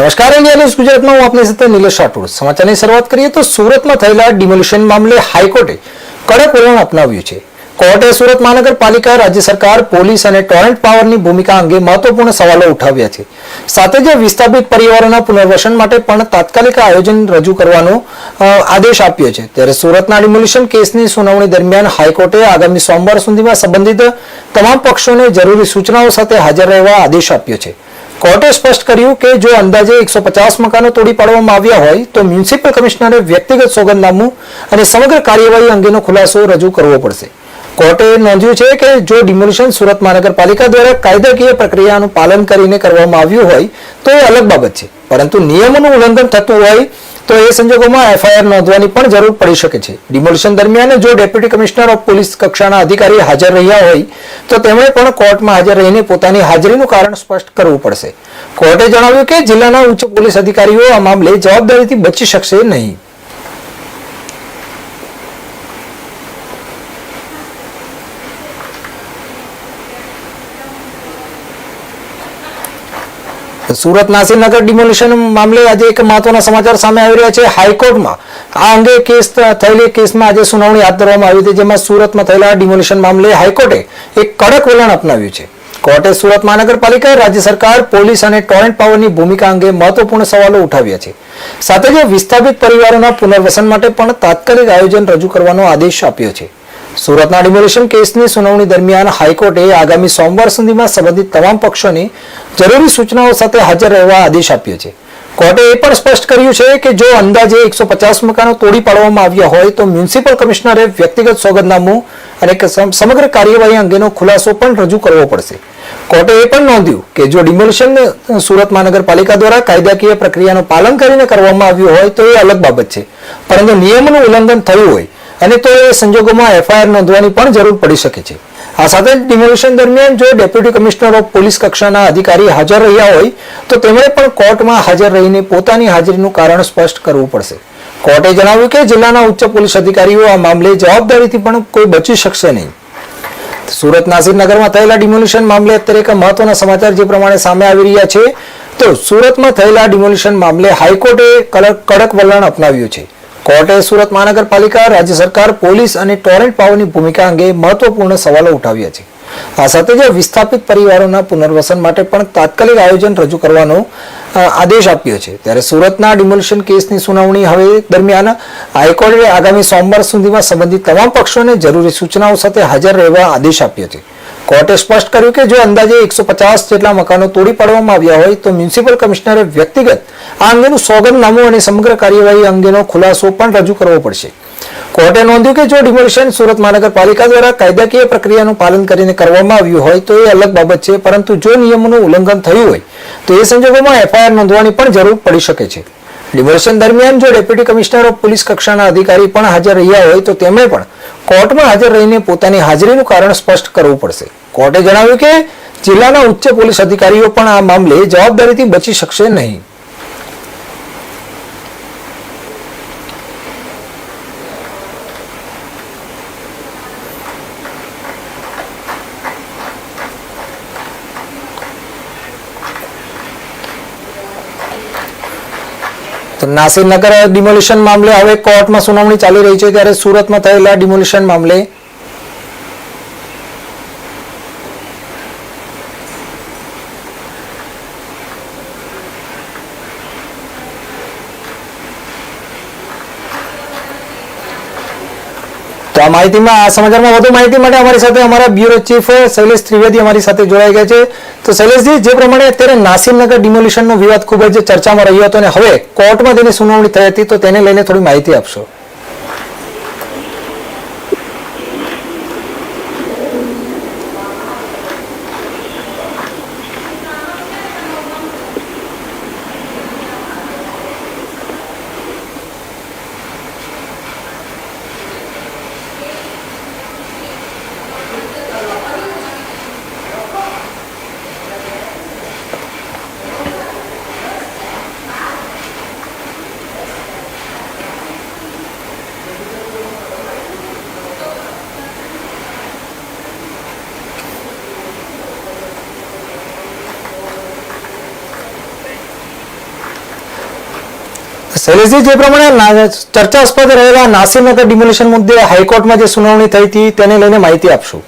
નમસ્કાર, India news ગુજરાતમાં હું આપની સાથે નિલેશ રાઠોડ. સમાચારની શરૂઆત કરીએ તો સુરતમાં થયેલા ડિમોલિશન મામલે હાઈકોર્ટે કડક વલણ અપનાવ્યું છે. કોર્ટે સુરત મહાનગરપાલિકા, રાજ્ય સરકાર, પોલીસ અને ટોરેન્ટ પાવરની ભૂમિકા અંગે મહત્વપૂર્ણ સવાલો ઉઠાવ્યા છે. સાથે જ વિસ્થાપિત પરિવારોના પુનર્વસન માટે પણ તાત્કાલિક આયોજન રજૂ કરવાનો આદેશ આપ્યો છે. ત્યારે સુરતના ડિમોલિશન કેસની સુનાવણી દરમિયાન હાઈકોર્ટે આગામી સોમવાર સુધીમાં સંબંધિત તમામ પક્ષોને જરૂરી સૂચનાઓ સાથે હાજર રહેવા આદેશ આપ્યો છે. કોર્ટે સ્પષ્ટ કર્યું કે જો અંદાજે 150 મકાનો તોડી પાડવામાં આવ્યા હોય તો મ્યુનિસિપલ કમિશનરે વ્યક્તિગત સોગંદનામું અને સમગ્ર કાર્યવાહી અંગેનો ખુલાસો રજૂ કરવો પડશે. કોર્ટે નોંધ્યું છે કે જો ડિમોલિશન સુરત મહાનગરપાલિકા દ્વારા કાયદાકીય પ્રક્રિયાનું પાલન કરીને કરવામાં આવ્યું હોય તો એ અલગ બાબત છે, પરંતુ નિયમોનું ઉલ્લંઘન થતું હોય તો એ સંજોગોમાં એફઆઈઆર નોંધવાની પણ જરૂર પડી શકે છે. ડિમોલિશન દરમિયાન જો ડેપ્યુટી કમિશનર ઓફ પોલીસ કક્ષાના અધિકારી હાજર રહ્યા હોય તો તેમણે પણ કોર્ટમાં હાજર રહીને પોતાની હાજરીનું કારણ સ્પષ્ટ કરવું પડશે. કોર્ટે જણાવ્યું કે જિલ્લાના ઉચ્ચ પોલીસ અધિકારીઓ આ મામલે જવાબદારીથી બચી શકશે નહીં. સુરત નાસીરનગર ડિમોલિશન મામલે આજે એક મહત્વના સમાચાર સામે આવી રહ્યા છે. હાઈકોર્ટમાં આ અંગે થયેલી કેસમાં આજે સુનાવણી હાથ ધરવામાં આવી હતી, જેમાં સુરતમાં થયેલા ડિમોલિશન મામલે હાઈકોર્ટે એક કડક વલણ અપનાવ્યું છે. કોર્ટે સુરત મહાનગરપાલિકા, રાજ્ય સરકાર, પોલીસ અને ટોરેન્ટ પાવરની ભૂમિકા અંગે મહત્વપૂર્ણ સવાલો ઉઠાવ્યા છે. સાથે જ વિસ્થાપિત પરિવારોના પુનર્વસન માટે પણ તાત્કાલિક આયોજન રજૂ કરવાનો આદેશ આપ્યો છે. સુરતના ડિમોલિશન કેસની સુનાવણી દરમિયાન હાઈકોર્ટે આગામી સોમવાર સુધીમાં સંબંધિત તમામ પક્ષોને જરૂરી સૂચનાઓ સાથે હાજર રહેવા આદેશ આપ્યો છે. કોર્ટે એ પણ સ્પષ્ટ કર્યું છે કે જો અંદાજે 150 મકાનો તોડી પાડવામાં આવ્યા હોય તો મ્યુનિસિપલ કમિશનરે વ્યક્તિગત સોગંદનામું અને સમગ્ર કાર્યવાહી અંગેનો ખુલાસો પણ રજૂ કરવો પડશે. કોર્ટે એ પણ નોંધ્યું કે જો ડિમોલિશન સુરત મહાનગરપાલિકા દ્વારા કાયદાકીય પ્રક્રિયાનું પાલન કરીને કરવામાં આવ્યું હોય તો એ અલગ બાબત છે, પરંતુ નિયમોનું ઉલ્લંઘન થયું હોય અને તો એ સંજોગોમાં એફઆઈઆર નોંધવાની પણ જરૂર પડી શકે છે. આ સાથે ડિમોલિશન દરમિયાન જો ડેપ્યુટી કમિશનર ઓફ પોલીસ કક્ષાના અધિકારી હાજર રહ્યા હોય તો તેમણે પણ કોર્ટમાં હાજર રહીને પોતાની હાજરીનું કારણ સ્પષ્ટ કરવું પડશે. કોર્ટે જણાવ્યું કે જિલ્લાના ઉચ્ચ પોલીસ અધિકારીઓ આ મામલે જવાબદારીથી પણ કોઈ બચી શકશે નહીં. સુરત નાસીરનગરમાં થયેલા ડિમોલિશન મામલે અત્યારે એક મહત્વના સમાચાર જે પ્રમાણે સામે આવી રહ્યા છે તો સુરતમાં થયેલા ડિમોલિશન મામલે હાઈકોર્ટે કડક વલણ અપનાવ્યું છે. કોર્ટે સુરત મહાનગરપાલિકા, રાજ્ય સરકાર, પોલીસ અને ટોરેન્ટ પાવરની ભૂમિકા અંગે મહત્વપૂર્ણ સવાલો ઉઠાવ્યા છે. આ સાથે જ વિસ્થાપિત પરિવારોના પુનર્વસન માટે પણ તાત્કાલિક આયોજન રજૂ કરવાનો આદેશ આપ્યો છે. ત્યારે સુરતના ડિમોલિશન કેસની સુનાવણી હવે દરમિયાન હાઈકોર્ટે આગામી સોમવાર સુધીમાં સંબંધિત તમામ પક્ષોને જરૂરી સૂચનાઓ સાથે હાજર રહેવા આદેશ આપ્યો છે. કોર્ટે સ્પષ્ટ કર્યું કે જો અંદાજે 150 જેટલા મકાનો તોડી પાડવામાં આવ્યા હોય તો મ્યુનિસિપલ કમિશનરે વ્યક્તિગત આ અંગેનું સોગંદનામું અને સમગ્ર કાર્યવાહી અંગેનો ખુલાસો પણ રજૂ કરવો પડશે. કોર્ટે નોંધ્યું કે જો ડિમોલિશન સુરત મહાનગરપાલિકા દ્વારા કાયદાકીય પ્રક્રિયાનું પાલન કરીને કરવામાં આવ્યું હોય તો એ અલગ બાબત છે, પરંતુ જો નિયમોનું ઉલ્લંઘન થયું હોય તો એ સંજોગોમાં એફઆઈઆર નોંધવાની પણ જરૂર પડી શકે છે. ડિમોલિશન દરમિયાન જો ડેપ્યુટી કમિશનર ઓફ પોલીસ કક્ષાના અધિકારી પણ હાજર રહ્યા હોય તો તેમણે પણ કોર્ટમાં હાજર રહીને પોતાની હાજરીનું કારણ સ્પષ્ટ કરવું પડશે. કોર્ટે જણાવ્યું કે જિલ્લાના ઉચ્ચ પોલીસ અધિકારીઓ પણ આ મામલે જવાબદારીથી બચી શકશે નહીં. તો નાસીરનગર ડિમોલિશન મામલે હવે કોર્ટમાં સુનાવણી ચાલી રહી છે. ત્યારે સુરતમાં થયેલા ડિમોલિશન મામલે તો આ માહિતીમાં આ સમાચારમાં વધુ માહિતી માટે અમારી સાથે અમારા બ્યુરો ચીફ શૈલેષ ત્રિવેદી અમારી સાથે જોડાઈ ગયા છે. તો શૈલેષજી, જે પ્રમાણે અત્યારે નાસીરનગર ડિમોલિશનનો વિવાદ ખૂબ જ ચર્ચામાં રહ્યો હતો અને હવે કોર્ટમાં તેની સુનાવણી થઈ હતી, તો તેને લઈને થોડી માહિતી આપશો. શૈલેષજી, જે પ્રમાણે ચર્ચાસ્પદ રહેલા નાસીરનગર ડિમોલિશન મુદ્દે હાઈકોર્ટમાં જે સુનાવણી થઈ હતી તેને લઈને માહિતી આપશો.